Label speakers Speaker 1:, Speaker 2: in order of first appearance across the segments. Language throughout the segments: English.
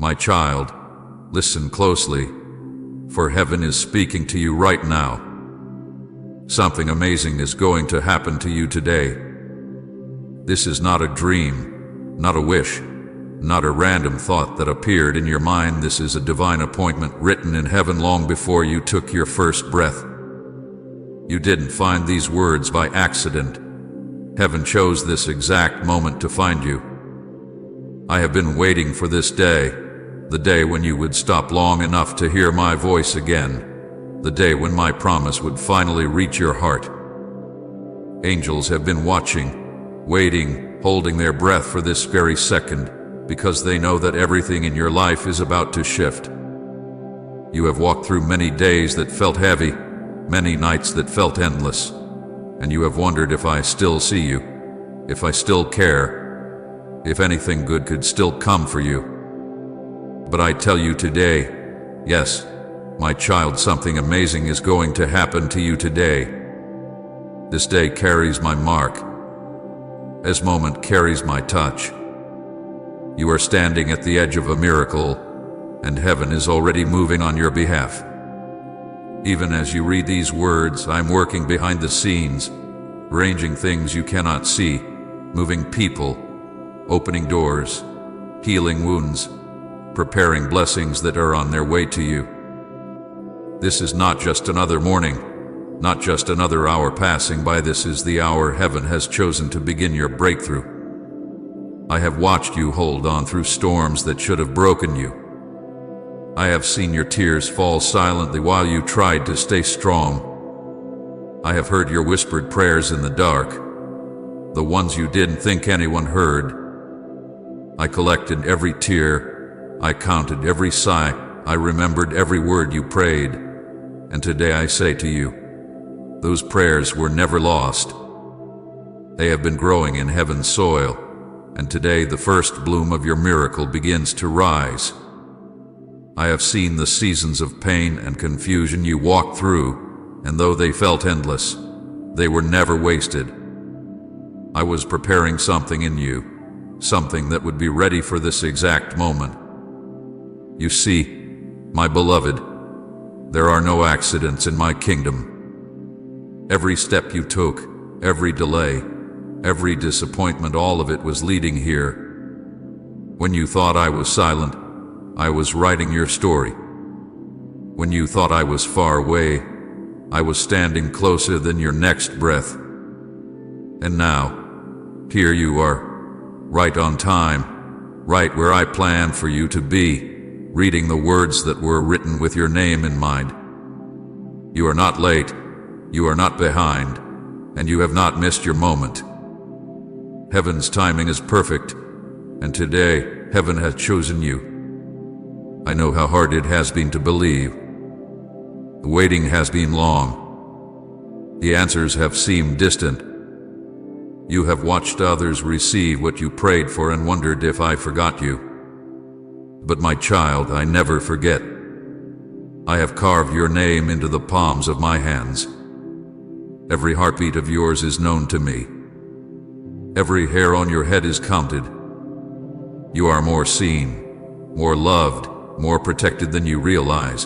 Speaker 1: My child, listen closely, for heaven is speaking to you right now. Something amazing is going to happen to you today. This is not a dream, not a wish, not a random thought that appeared in your mind. This is a divine appointment written in heaven long before you took your first breath. You didn't find these words by accident. Heaven chose this exact moment to find you. I have been waiting for this day, the day when you would stop long enough to hear my voice again, the day when my promise would finally reach your heart. Angels have been watching, waiting, holding their breath for this very second, because they know that everything in your life is about to shift. You have walked through many days that felt heavy, many nights that felt endless, and you have wondered if I still see you, if I still care, if anything good could still come for you. But I tell you today, yes, my child, something amazing is going to happen to you today. This day carries my mark. This moment carries my touch. You are standing at the edge of a miracle, and heaven is already moving on your behalf. Even as you read these words, I'm working behind the scenes, arranging things you cannot see, moving people, opening doors, healing wounds, preparing blessings that are on their way to you. This is not just another morning, not just another hour passing by. This is the hour heaven has chosen to begin your breakthrough. I have watched you hold on through storms that should have broken you. I have seen your tears fall silently while you tried to stay strong. I have heard your whispered prayers in the dark, the ones you didn't think anyone heard. I collected every tear, I counted every sigh, I remembered every word you prayed, and today I say to you, those prayers were never lost. They have been growing in heaven's soil, and today the first bloom of your miracle begins to rise. I have seen the seasons of pain and confusion you walked through, and though they felt endless, they were never wasted. I was preparing something in you, something that would be ready for this exact moment. You see, my beloved, there are no accidents in my kingdom. Every step you took, every delay, every disappointment, all of it was leading here. When you thought I was silent, I was writing your story. When you thought I was far away, I was standing closer than your next breath. And now, here you are, right on time, right where I planned for you to be, reading the words that were written with your name in mind. You are not late, you are not behind, and you have not missed your moment. Heaven's timing is perfect, and today heaven has chosen you. I know how hard it has been to believe. The waiting has been long. The answers have seemed distant. You have watched others receive what you prayed for and wondered if I forgot you. But my child, I never forget. I have carved your name into the palms of my hands. Every heartbeat of yours is known to me. Every hair on your head is counted. You are more seen, more loved, more protected than you realize.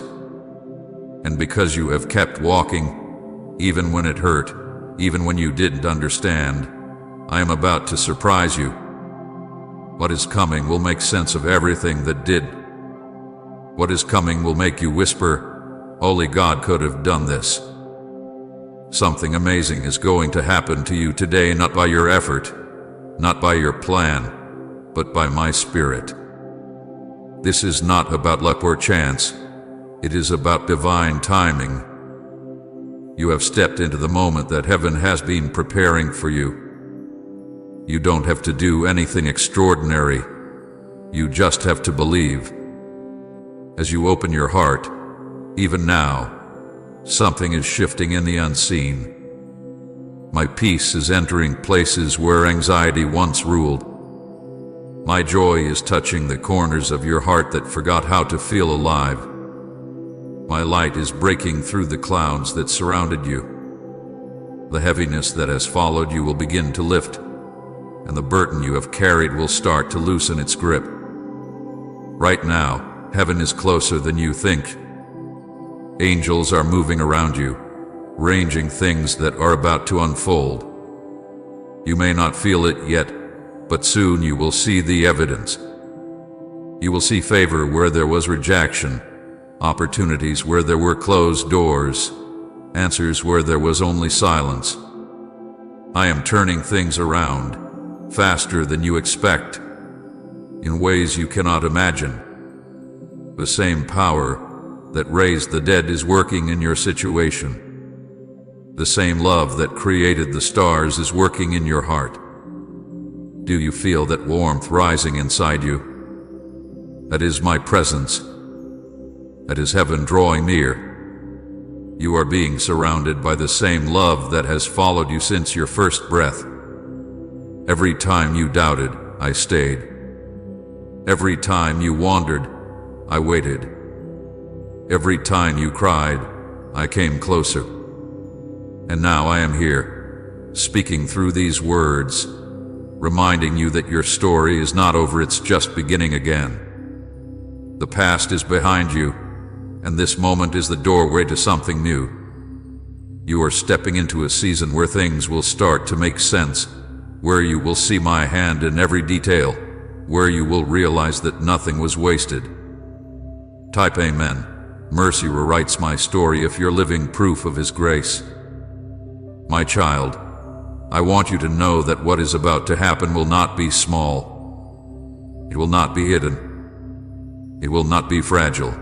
Speaker 1: And because you have kept walking, even when it hurt, even when you didn't understand, I am about to surprise you. What is coming will make sense of everything that did. What is coming will make you whisper, only God could have done this. Something amazing is going to happen to you today, not by your effort, not by your plan, but by my Spirit. This is not about luck or chance. It is about divine timing. You have stepped into the moment that heaven has been preparing for you. You don't have to do anything extraordinary. You just have to believe. As you open your heart, even now, something is shifting in the unseen. My peace is entering places where anxiety once ruled. My joy is touching the corners of your heart that forgot how to feel alive. My light is breaking through the clouds that surrounded you. The heaviness that has followed you will begin to lift, and the burden you have carried will start to loosen its grip. Right now, heaven is closer than you think. Angels are moving around you, arranging things that are about to unfold. You may not feel it yet, but soon you will see the evidence. You will see favor where there was rejection, opportunities where there were closed doors, answers where there was only silence. I am turning things around, faster than you expect, in ways you cannot imagine. The same power that raised the dead is working in your situation. The same love that created the stars is working in your heart. Do you feel that warmth rising inside you? That is my presence. That is heaven drawing near. You are being surrounded by the same love that has followed you since your first breath. Every time you doubted, I stayed. Every time you wandered, I waited. Every time you cried, I came closer. And now I am here, speaking through these words, reminding you that your story is not over, it's just beginning again. The past is behind you, and this moment is the doorway to something new. You are stepping into a season where things will start to make sense, where you will see my hand in every detail, where you will realize that nothing was wasted. Type Amen. Mercy rewrites my story if you're living proof of His grace. My child, I want you to know that what is about to happen will not be small. It will not be hidden. It will not be fragile.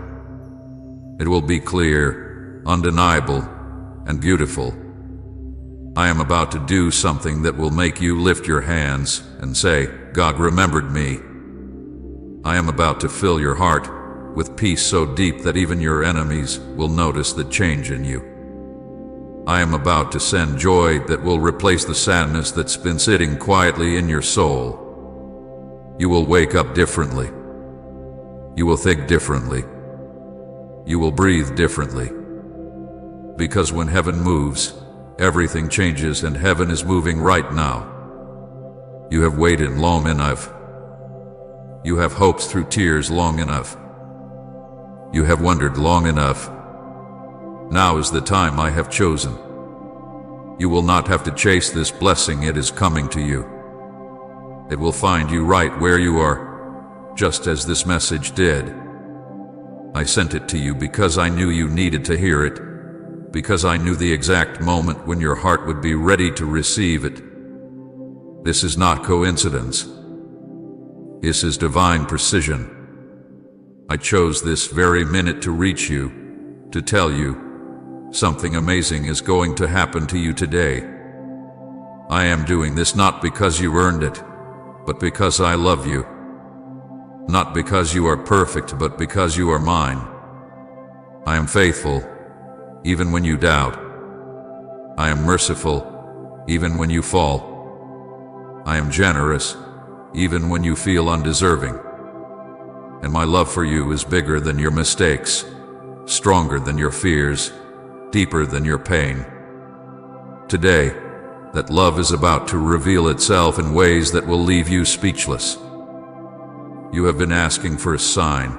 Speaker 1: It will be clear, undeniable, and beautiful. I am about to do something that will make you lift your hands and say, God remembered me. I am about to fill your heart with peace so deep that even your enemies will notice the change in you. I am about to send joy that will replace the sadness that's been sitting quietly in your soul. You will wake up differently. You will think differently. You will breathe differently. Because when heaven moves, everything changes, and heaven is moving right now. You have waited long enough. You have hoped through tears long enough. You have wondered long enough. Now is the time I have chosen. You will not have to chase this blessing, it is coming to you. It will find you right where you are, just as this message did. I sent it to you because I knew you needed to hear it, because I knew the exact moment when your heart would be ready to receive it. This is not coincidence. This is divine precision. I chose this very minute to reach you, to tell you, something amazing is going to happen to you today. I am doing this not because you earned it, but because I love you. Not because you are perfect, but because you are mine. I am faithful, even when you doubt. I am merciful, even when you fall. I am generous, even when you feel undeserving. And my love for you is bigger than your mistakes, stronger than your fears, deeper than your pain. Today, that love is about to reveal itself in ways that will leave you speechless. You have been asking for a sign,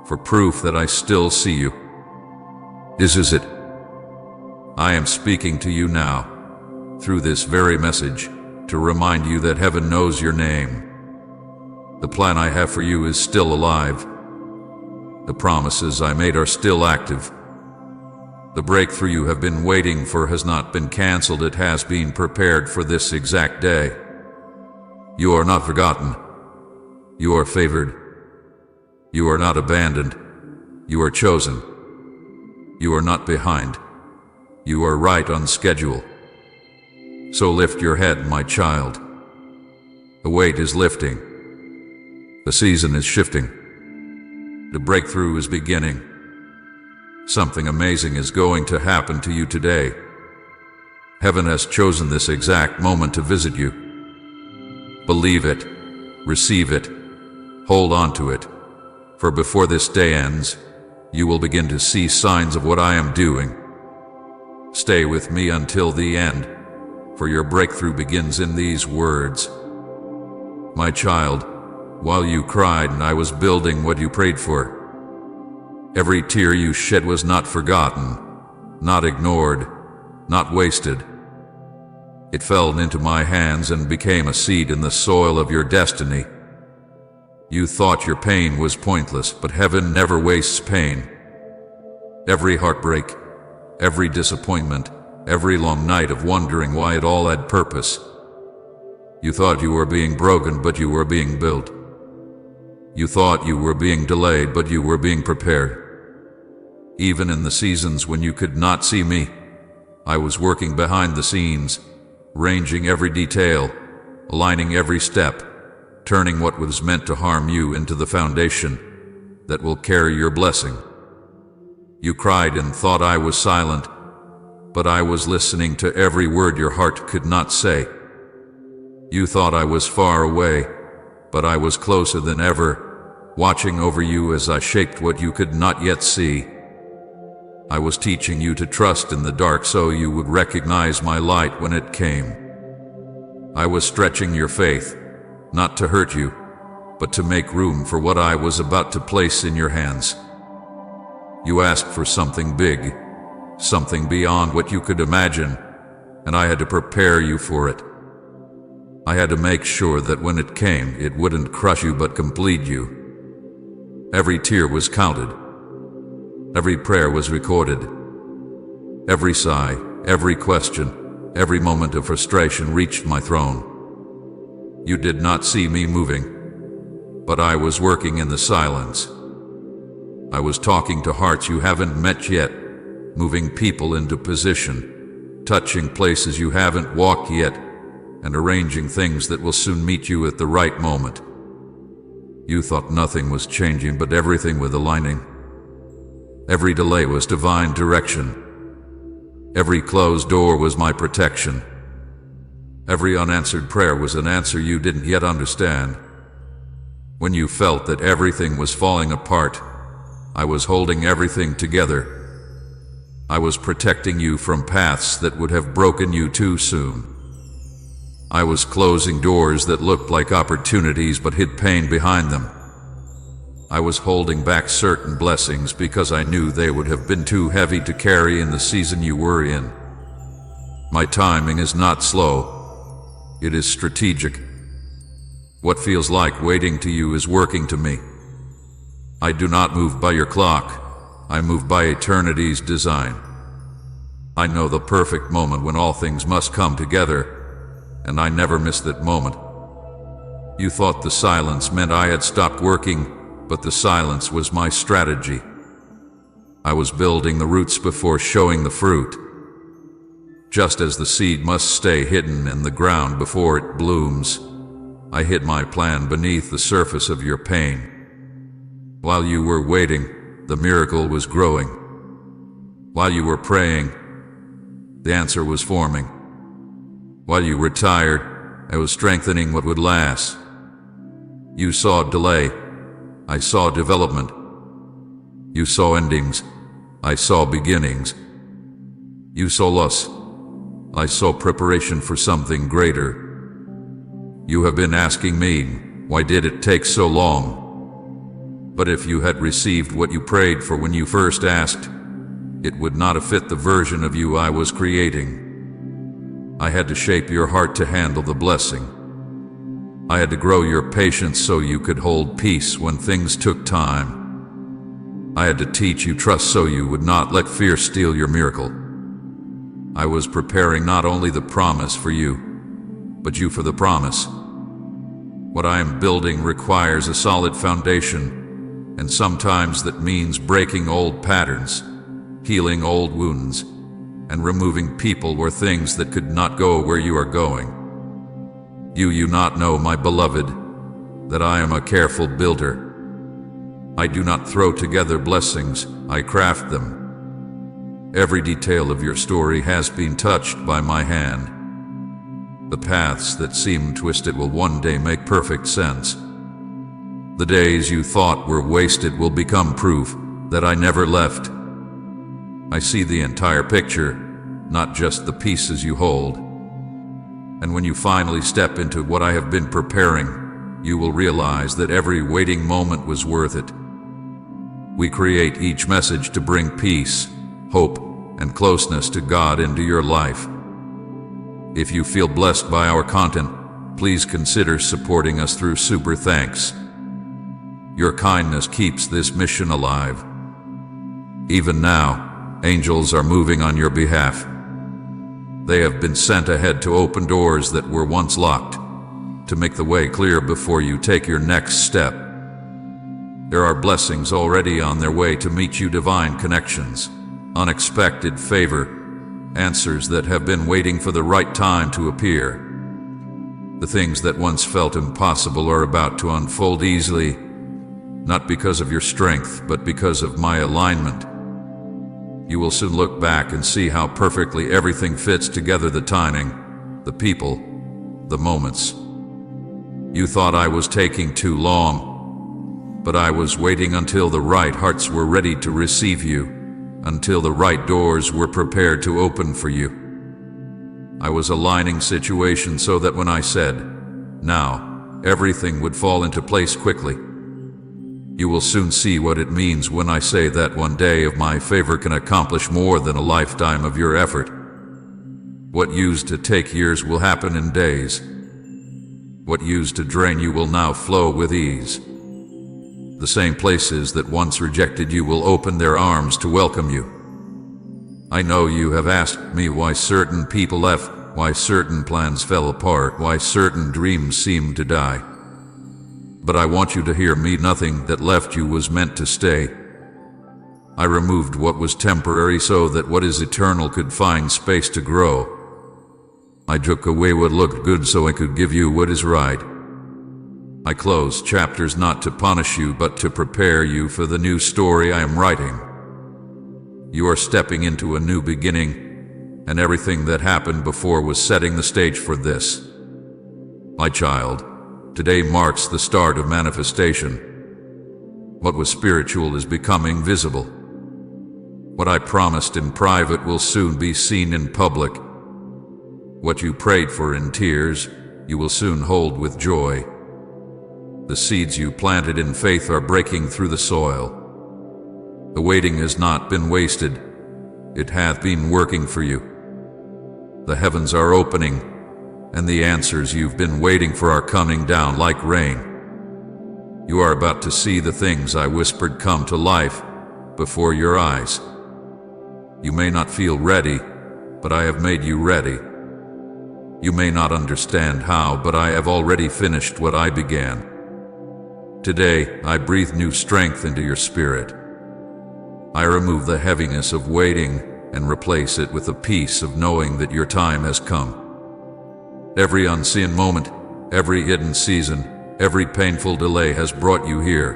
Speaker 1: for proof that I still see you. This is it. I am speaking to you now, through this very message, to remind you that heaven knows your name. The plan I have for you is still alive. The promises I made are still active. The breakthrough you have been waiting for has not been canceled, it has been prepared for this exact day. You are not forgotten. You are favored. You are not abandoned. You are chosen. You are not behind. You are right on schedule. So lift your head, my child. The weight is lifting. The season is shifting. The breakthrough is beginning. Something amazing is going to happen to you today. Heaven has chosen this exact moment to visit you. Believe it. Receive it. Hold on to it. For before this day ends, you will begin to see signs of what I am doing. Stay with me until the end, for your breakthrough begins in these words. My child, While you cried, I was building what you prayed for. Every tear you shed was not forgotten, not ignored, not wasted. It fell into my hands and became a seed in the soil of your destiny. You thought your pain was pointless, but heaven never wastes pain. Every heartbreak, every disappointment, every long night of wondering why it all had purpose. You thought you were being broken, but you were being built. You thought you were being delayed, but you were being prepared. Even in the seasons when you could not see me, I was working behind the scenes, arranging every detail, aligning every step, turning what was meant to harm you into the foundation that will carry your blessing. You cried and thought I was silent, but I was listening to every word your heart could not say. You thought I was far away, but I was closer than ever, watching over you as I shaped what you could not yet see. I was teaching you to trust in the dark so you would recognize my light when it came. I was stretching your faith, not to hurt you, but to make room for what I was about to place in your hands. You asked for something big, something beyond what you could imagine, and I had to prepare you for it. I had to make sure that when it came, it wouldn't crush you but complete you. Every tear was counted. Every prayer was recorded. Every sigh, every question, every moment of frustration reached my throne. You did not see me moving, but I was working in the silence. I was talking to hearts you haven't met yet, moving people into position, touching places you haven't walked yet, and arranging things that will soon meet you at the right moment. You thought nothing was changing, but everything was aligning. Every delay was divine direction. Every closed door was my protection. Every unanswered prayer was an answer you didn't yet understand. When you felt that everything was falling apart, I was holding everything together. I was protecting you from paths that would have broken you too soon. I was closing doors that looked like opportunities but hid pain behind them. I was holding back certain blessings because I knew they would have been too heavy to carry in the season you were in. My timing is not slow. It is strategic. What feels like waiting to you is working to me. I do not move by your clock. I move by eternity's design. I know the perfect moment when all things must come together, and I never miss that moment. You thought the silence meant I had stopped working, but the silence was my strategy. I was building the roots before showing the fruit. Just as the seed must stay hidden in the ground before it blooms, I hid my plan beneath the surface of your pain. While you were waiting, the miracle was growing. While you were praying, the answer was forming. While you were tired, I was strengthening what would last. You saw delay. I saw development. You saw endings. I saw beginnings. You saw loss. I saw preparation for something greater. You have been asking me, why did it take so long? But if you had received what you prayed for when you first asked, it would not have fit the version of you I was creating. I had to shape your heart to handle the blessing. I had to grow your patience so you could hold peace when things took time. I had to teach you trust so you would not let fear steal your miracle. I was preparing not only the promise for you, but you for the promise. What I am building requires a solid foundation, and sometimes that means breaking old patterns, healing old wounds, and removing people or things that could not go where you are going. You not know, my beloved, that I am a careful builder. I do not throw together blessings, I craft them. Every detail of your story has been touched by my hand. The paths that seem twisted will one day make perfect sense. The days you thought were wasted will become proof that I never left. I see the entire picture, not just the pieces you hold. And when you finally step into what I have been preparing, you will realize that every waiting moment was worth it. We create each message to bring peace, hope, and closeness to God into your life. If you feel blessed by our content, please consider supporting us through Super Thanks. Your kindness keeps this mission alive. Even now, angels are moving on your behalf. They have been sent ahead to open doors that were once locked, to make the way clear before you take your next step. There are blessings already on their way to meet you, divine connections, unexpected favor, answers that have been waiting for the right time to appear. The things that once felt impossible are about to unfold easily, not because of your strength, but because of my alignment. You will soon look back and see how perfectly everything fits together: the timing, the people, the moments. You thought I was taking too long, but I was waiting until the right hearts were ready to receive you, until the right doors were prepared to open for you. I was aligning situations so that when I said, "now," everything would fall into place quickly. You will soon see what it means when I say that one day of my favor can accomplish more than a lifetime of your effort. What used to take years will happen in days. What used to drain you will now flow with ease. The same places that once rejected you will open their arms to welcome you. I know you have asked me why certain people left, why certain plans fell apart, why certain dreams seemed to die. But I want you to hear me: nothing that left you was meant to stay. I removed what was temporary so that what is eternal could find space to grow. I took away what looked good so I could give you what is right. I closed chapters not to punish you, but to prepare you for the new story I am writing. You are stepping into a new beginning, and everything that happened before was setting the stage for this. My child, today marks the start of manifestation. What was spiritual is becoming visible. What I promised in private will soon be seen in public. What you prayed for in tears, you will soon hold with joy. The seeds you planted in faith are breaking through the soil. The waiting has not been wasted. It hath been working for you. The heavens are opening, and the answers you've been waiting for are coming down like rain. You are about to see the things I whispered come to life before your eyes. You may not feel ready, but I have made you ready. You may not understand how, but I have already finished what I began. Today, I breathe new strength into your spirit. I remove the heaviness of waiting and replace it with the peace of knowing that your time has come. Every unseen moment, every hidden season, every painful delay has brought you here.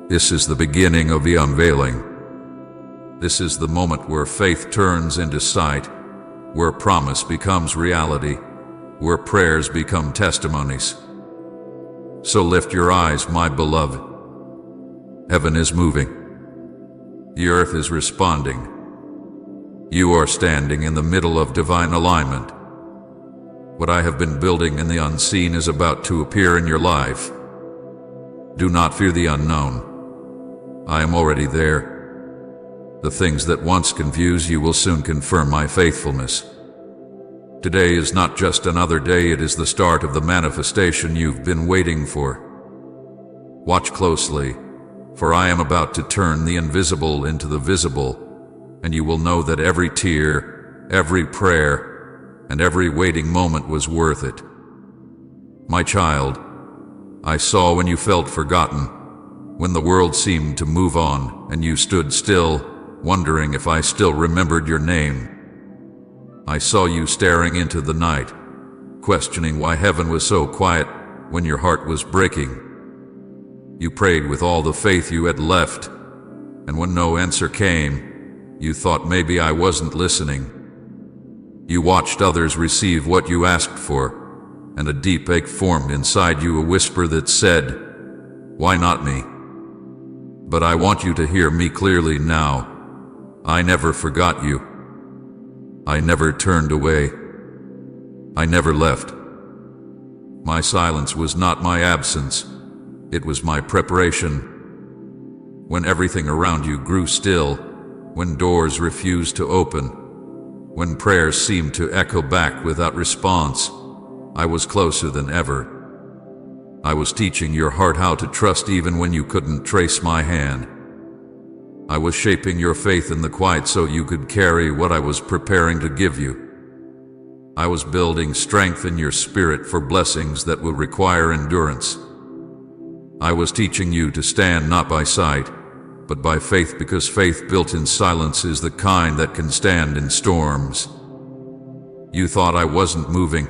Speaker 1: This is the beginning of the unveiling. This is the moment where faith turns into sight, where promise becomes reality, where prayers become testimonies. So lift your eyes, my beloved. Heaven is moving. The earth is responding. You are standing in the middle of divine alignment. What I have been building in the unseen is about to appear in your life. Do not fear the unknown. I am already there. The things that once confused you will soon confirm my faithfulness. Today is not just another day, it is the start of the manifestation you've been waiting for. Watch closely, for I am about to turn the invisible into the visible, and you will know that every tear, every prayer, and every waiting moment was worth it. My child, I saw when you felt forgotten, when the world seemed to move on, and you stood still, wondering if I still remembered your name. I saw you staring into the night, questioning why heaven was so quiet when your heart was breaking. You prayed with all the faith you had left, and when no answer came, you thought maybe I wasn't listening. You watched others receive what you asked for, and a deep ache formed inside you, a whisper that said, "Why not me?" But I want you to hear me clearly now. I never forgot you. I never turned away. I never left. My silence was not my absence, it was my preparation. When everything around you grew still, when doors refused to open, when prayers seemed to echo back without response, I was closer than ever. I was teaching your heart how to trust even when you couldn't trace my hand. I was shaping your faith in the quiet so you could carry what I was preparing to give you. I was building strength in your spirit for blessings that will require endurance. I was teaching you to stand not by sight, but by faith, because faith built in silence is the kind that can stand in storms. You thought I wasn't moving,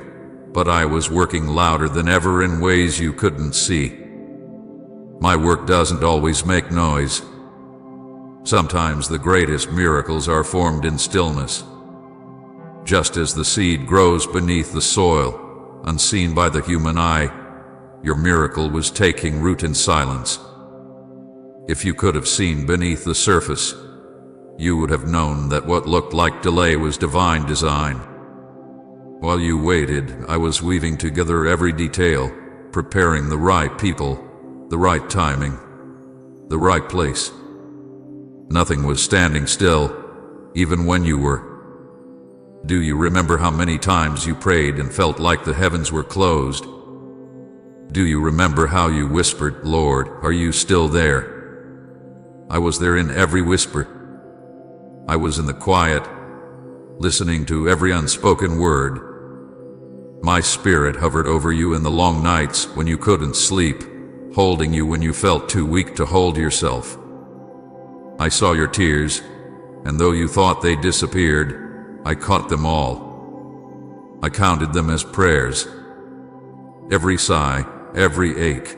Speaker 1: but I was working louder than ever in ways you couldn't see. My work doesn't always make noise. Sometimes the greatest miracles are formed in stillness. Just as the seed grows beneath the soil, unseen by the human eye, your miracle was taking root in silence. If you could have seen beneath the surface, you would have known that what looked like delay was divine design. While you waited, I was weaving together every detail, preparing the right people, the right timing, the right place. Nothing was standing still, even when you were. Do you remember how many times you prayed and felt like the heavens were closed? Do you remember how you whispered, "Lord, are you still there?" I was there in every whisper. I was in the quiet, listening to every unspoken word. My spirit hovered over you in the long nights when you couldn't sleep, holding you when you felt too weak to hold yourself. I saw your tears, and though you thought they disappeared, I caught them all. I counted them as prayers. Every sigh, every ache,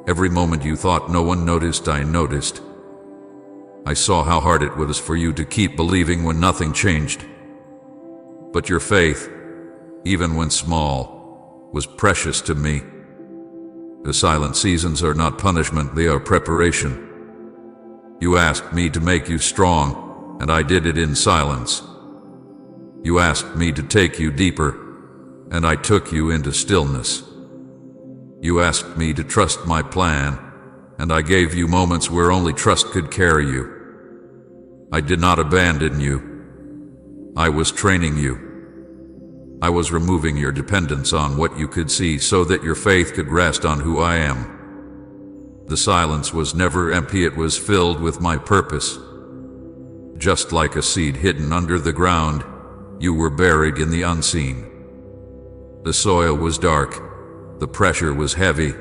Speaker 1: every moment you thought no one noticed, I noticed. I saw how hard it was for you to keep believing when nothing changed. But your faith, even when small, was precious to me. The silent seasons are not punishment, they are preparation. You asked me to make you strong, and I did it in silence. You asked me to take you deeper, and I took you into stillness. You asked me to trust my plan, and I gave you moments where only trust could carry you. I did not abandon you. I was training you. I was removing your dependence on what you could see so that your faith could rest on who I am. The silence was never empty, it was filled with my purpose. Just like a seed hidden under the ground, you were buried in the unseen. The soil was dark, the pressure was heavy,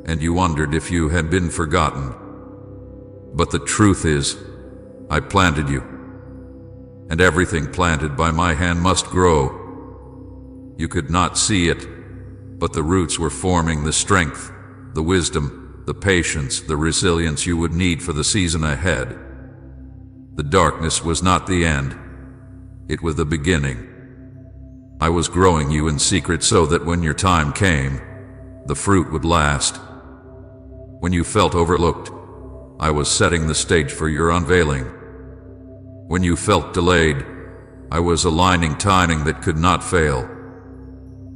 Speaker 1: and you wondered if you had been forgotten. But the truth is, I planted you, and everything planted by my hand must grow. You could not see it, but the roots were forming the strength, the wisdom, the patience, the resilience you would need for the season ahead. The darkness was not the end. It was the beginning. I was growing you in secret so that when your time came, the fruit would last. When you felt overlooked, I was setting the stage for your unveiling. When you felt delayed, I was aligning timing that could not fail.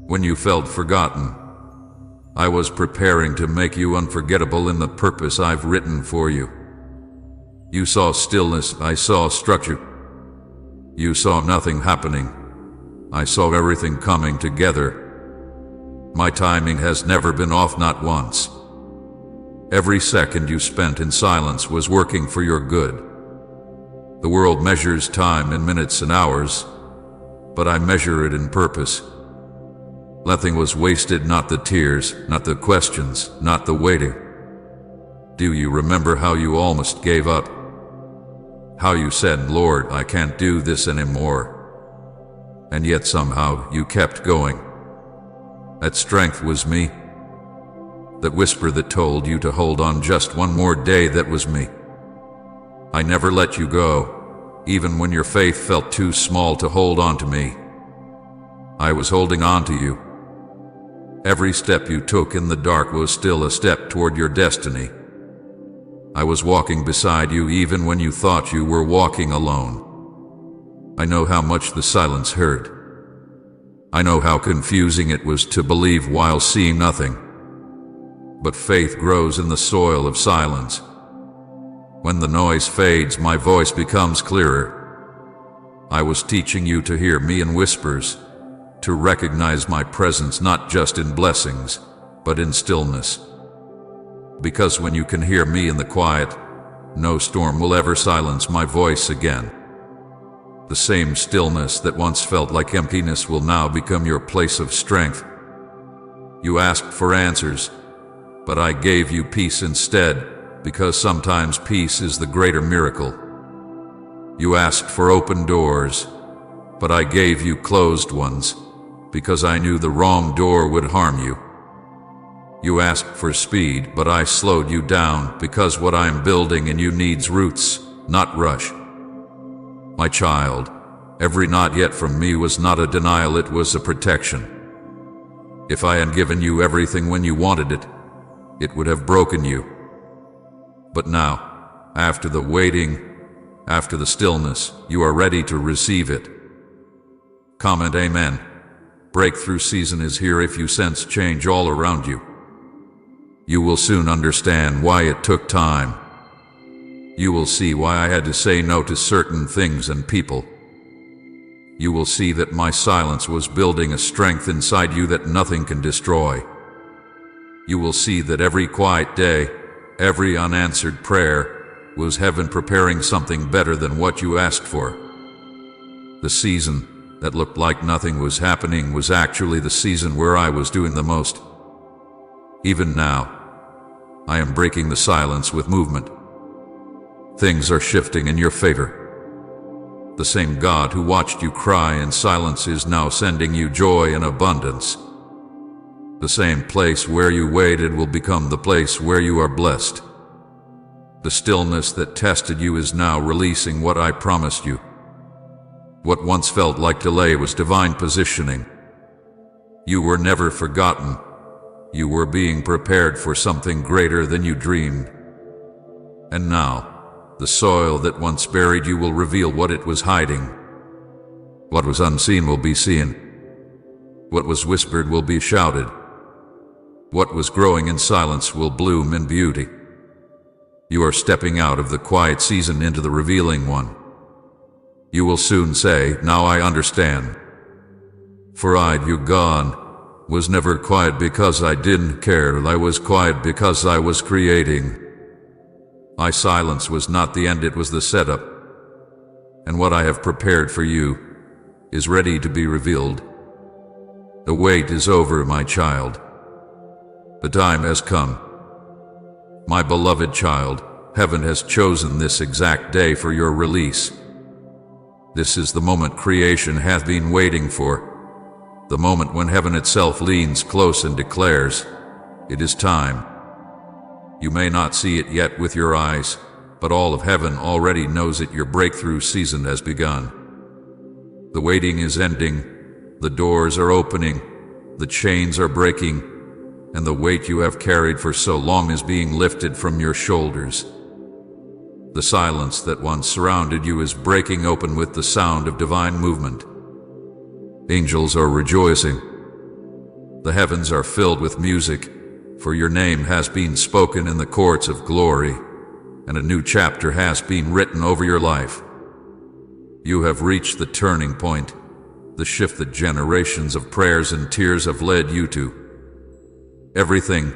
Speaker 1: When you felt forgotten, I was preparing to make you unforgettable in the purpose I've written for you. You saw stillness, I saw structure. You saw nothing happening. I saw everything coming together. My timing has never been off, not once. Every second you spent in silence was working for your good. The world measures time in minutes and hours, but I measure it in purpose. Nothing was wasted, not the tears, not the questions, not the waiting. Do you remember how you almost gave up? How you said, "Lord, I can't do this anymore." And yet somehow you kept going. That strength was me. That whisper that told you to hold on just one more day, that was me. I never let you go, even when your faith felt too small to hold on to me. I was holding on to you. Every step you took in the dark was still a step toward your destiny. I was walking beside you even when you thought you were walking alone. I know how much the silence hurt. I know how confusing it was to believe while seeing nothing. But faith grows in the soil of silence. When the noise fades, my voice becomes clearer. I was teaching you to hear me in whispers, to recognize my presence not just in blessings, but in stillness. Because when you can hear me in the quiet, no storm will ever silence my voice again. The same stillness that once felt like emptiness will now become your place of strength. You asked for answers, but I gave you peace instead, because sometimes peace is the greater miracle. You asked for open doors, but I gave you closed ones, because I knew the wrong door would harm you. You asked for speed, but I slowed you down, because what I am building in you needs roots, not rush. My child, every not yet from me was not a denial, it was a protection. If I had given you everything when you wanted it, it would have broken you. But now, after the waiting, after the stillness, you are ready to receive it. Comment Amen. Breakthrough season is here. If you sense change all around you, you will soon understand why it took time. You will see why I had to say no to certain things and people. You will see that my silence was building a strength inside you that nothing can destroy. You will see that every quiet day, every unanswered prayer, was heaven preparing something better than what you asked for. The season that looked like nothing was happening was actually the season where I was doing the most. Even now, I am breaking the silence with movement. Things are shifting in your favor. The same God who watched you cry in silence is now sending you joy and abundance. The same place where you waited will become the place where you are blessed. The stillness that tested you is now releasing what I promised you. What once felt like delay was divine positioning. You were never forgotten. You were being prepared for something greater than you dreamed. And now, the soil that once buried you will reveal what it was hiding. What was unseen will be seen. What was whispered will be shouted. What was growing in silence will bloom in beauty. You are stepping out of the quiet season into the revealing one. You will soon say, "Now I understand. For you gone, was never quiet because I didn't care. I was quiet because I was creating. My silence was not the end, it was the setup. And what I have prepared for you is ready to be revealed. The wait is over, my child. The time has come. My beloved child, heaven has chosen this exact day for your release. This is the moment creation hath been waiting for. The moment when heaven itself leans close and declares, "It is time." You may not see it yet with your eyes, but all of heaven already knows it. Your breakthrough season has begun. The waiting is ending, the doors are opening, the chains are breaking, and the weight you have carried for so long is being lifted from your shoulders. The silence that once surrounded you is breaking open with the sound of divine movement. Angels are rejoicing. The heavens are filled with music, for your name has been spoken in the courts of glory, and a new chapter has been written over your life. You have reached the turning point, the shift that generations of prayers and tears have led you to. Everything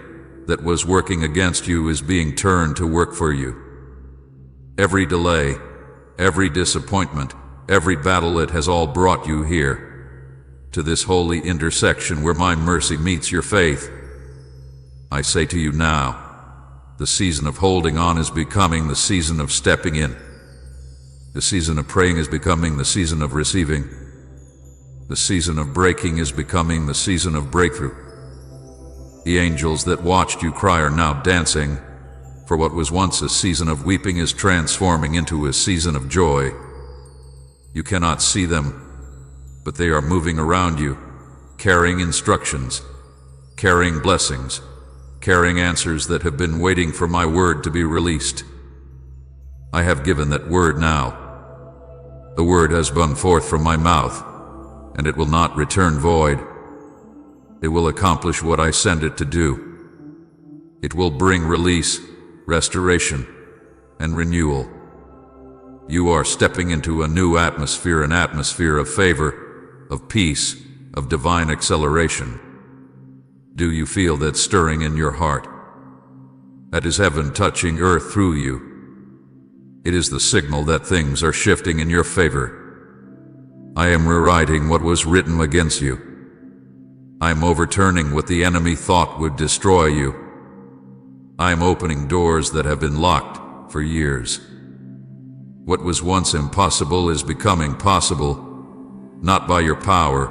Speaker 1: that was working against you is being turned to work for you. Every delay, every disappointment, every battle, it has all brought you here, to this holy intersection where my mercy meets your faith. I say to you now, the season of holding on is becoming the season of stepping in. The season of praying is becoming the season of receiving. The season of breaking is becoming the season of breakthrough. The angels that watched you cry are now dancing, for what was once a season of weeping is transforming into a season of joy. You cannot see them, but they are moving around you, carrying instructions, carrying blessings, carrying answers that have been waiting for my word to be released. I have given that word now. The word has gone forth from my mouth, and it will not return void. It will accomplish what I send it to do. It will bring release, restoration, and renewal. You are stepping into a new atmosphere, an atmosphere of favor, of peace, of divine acceleration. Do you feel that stirring in your heart? That is heaven touching earth through you. It is the signal that things are shifting in your favor. I am rewriting what was written against you. I am overturning what the enemy thought would destroy you. I am opening doors that have been locked for years. What was once impossible is becoming possible, not by your power,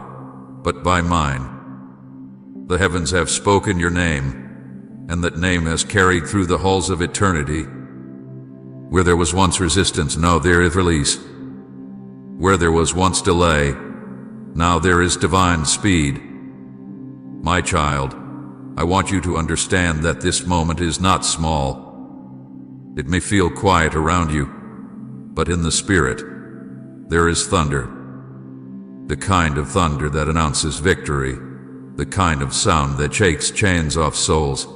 Speaker 1: but by mine. The heavens have spoken your name, and that name has carried through the halls of eternity. Where there was once resistance, now there is release. Where there was once delay, now there is divine speed. My child, I want you to understand that this moment is not small. It may feel quiet around you, but in the spirit, there is thunder. The kind of thunder that announces victory, the kind of sound that shakes chains off souls.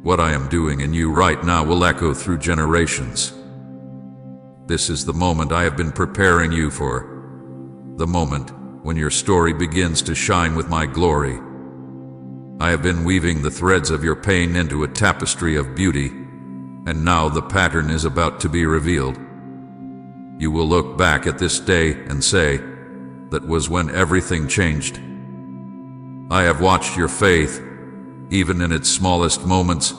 Speaker 1: What I am doing in you right now will echo through generations. This is the moment I have been preparing you for, the moment when your story begins to shine with my glory. I have been weaving the threads of your pain into a tapestry of beauty, and now the pattern is about to be revealed. You will look back at this day and say, that was when everything changed. I have watched your faith, even in its smallest moments,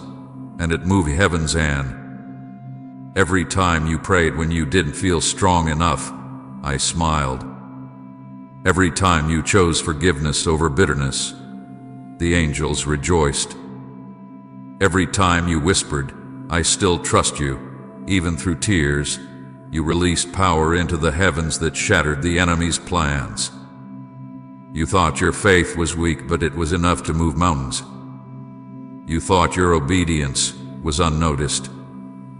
Speaker 1: and it moved heaven's hand. Every time you prayed when you didn't feel strong enough, I smiled. Every time you chose forgiveness over bitterness, the angels rejoiced. Every time you whispered, I still trust you, even through tears, you released power into the heavens that shattered the enemy's plans. You thought your faith was weak, but it was enough to move mountains. You thought your obedience was unnoticed,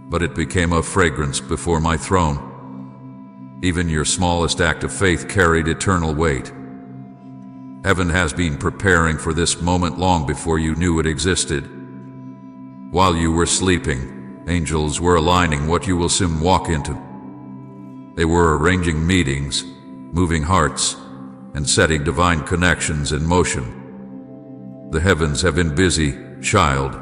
Speaker 1: but it became a fragrance before my throne. Even your smallest act of faith carried eternal weight. Heaven has been preparing for this moment long before you knew it existed. While you were sleeping, angels were aligning what you will soon walk into. They were arranging meetings, moving hearts, and setting divine connections in motion. The heavens have been busy, child.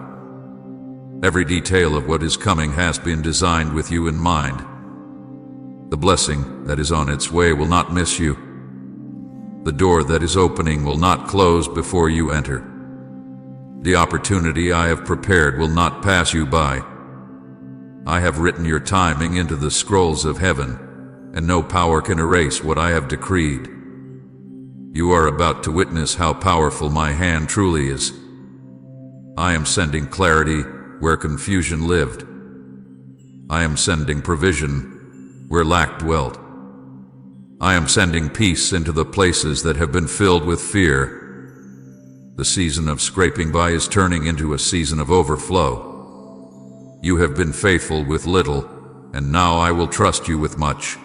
Speaker 1: Every detail of what is coming has been designed with you in mind. The blessing that is on its way will not miss you. The door that is opening will not close before you enter. The opportunity I have prepared will not pass you by. I have written your timing into the scrolls of heaven, and no power can erase what I have decreed. You are about to witness how powerful my hand truly is. I am sending clarity where confusion lived. I am sending provision where lack dwelt. I am sending peace into the places that have been filled with fear. The season of scraping by is turning into a season of overflow. You have been faithful with little, and now I will trust you with much.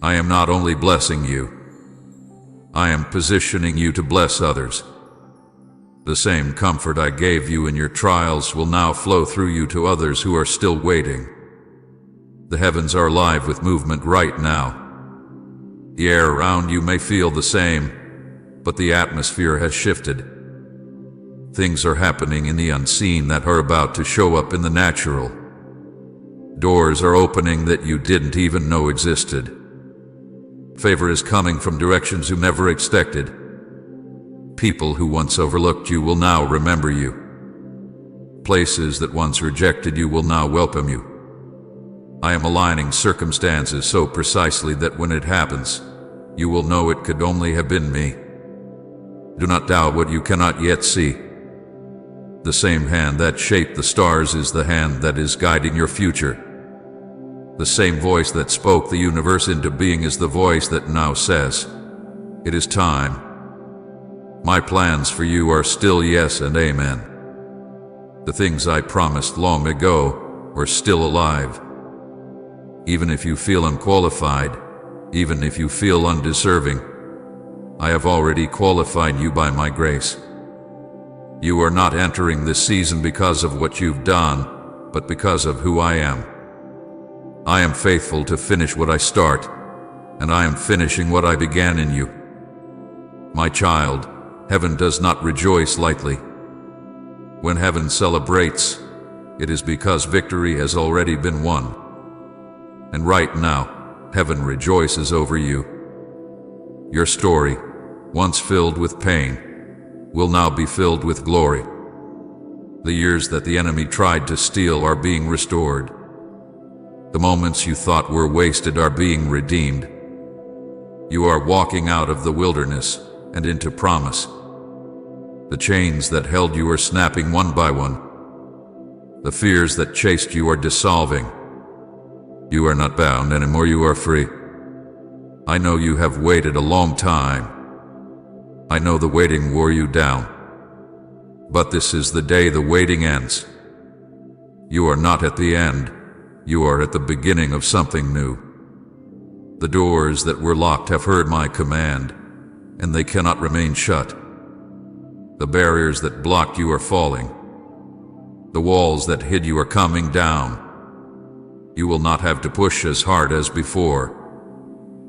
Speaker 1: I am not only blessing you, I am positioning you to bless others. The same comfort I gave you in your trials will now flow through you to others who are still waiting. The heavens are alive with movement right now. The air around you may feel the same, but the atmosphere has shifted. Things are happening in the unseen that are about to show up in the natural. Doors are opening that you didn't even know existed. Favor is coming from directions you never expected. People who once overlooked you will now remember you. Places that once rejected you will now welcome you. I am aligning circumstances so precisely that when it happens, you will know it could only have been me. Do not doubt what you cannot yet see. The same hand that shaped the stars is the hand that is guiding your future. The same voice that spoke the universe into being is the voice that now says, "It is time." My plans for you are still yes and amen. The things I promised long ago are still alive. Even if you feel unqualified, even if you feel undeserving, I have already qualified you by my grace. You are not entering this season because of what you've done, but because of who I am. I am faithful to finish what I start, and I am finishing what I began in you. My child, heaven does not rejoice lightly. When heaven celebrates, it is because victory has already been won. And right now, heaven rejoices over you. Your story, once filled with pain, will now be filled with glory. The years that the enemy tried to steal are being restored. The moments you thought were wasted are being redeemed. You are walking out of the wilderness and into promise. The chains that held you are snapping one by one. The fears that chased you are dissolving. You are not bound anymore, you are free. I know you have waited a long time. I know the waiting wore you down. But this is the day the waiting ends. You are not at the end. You are at the beginning of something new. The doors that were locked have heard my command, and they cannot remain shut. The barriers that blocked you are falling. The walls that hid you are coming down. You will not have to push as hard as before.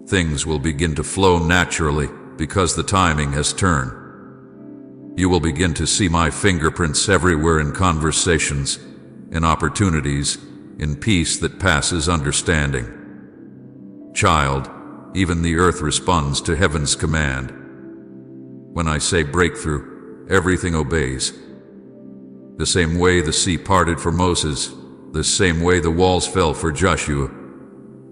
Speaker 1: Things will begin to flow naturally because the timing has turned. You will begin to see my fingerprints everywhere in conversations, in opportunities, in peace that passes understanding. Child, even the earth responds to heaven's command. When I say breakthrough, everything obeys. The same way the sea parted for Moses, the same way the walls fell for Joshua,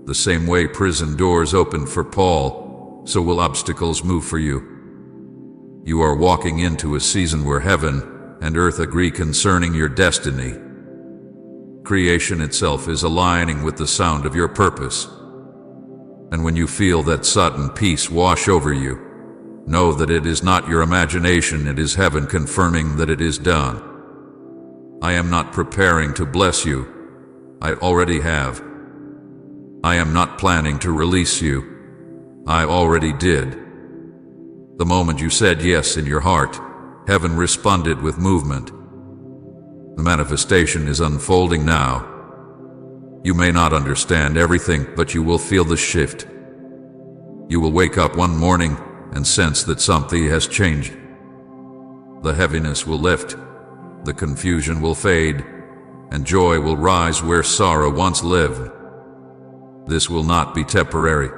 Speaker 1: the same way prison doors opened for Paul, so will obstacles move for you. You are walking into a season where heaven and earth agree concerning your destiny. Creation itself is aligning with the sound of your purpose. And when you feel that sudden peace wash over you, know that it is not your imagination, it is heaven confirming that it is done. I am not preparing to bless you. I already have. I am not planning to release you. I already did. The moment you said yes in your heart, heaven responded with movement. The manifestation is unfolding now. You may not understand everything, but you will feel the shift. You will wake up one morning and sense that something has changed. The heaviness will lift, the confusion will fade, and joy will rise where sorrow once lived. This will not be temporary.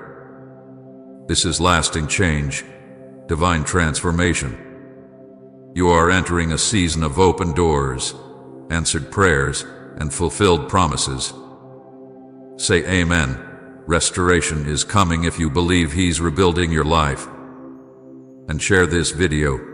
Speaker 1: This is lasting change, divine transformation. You are entering a season of open doors, answered prayers, and fulfilled promises. Say amen. Restoration is coming if you believe He's rebuilding your life. And share this video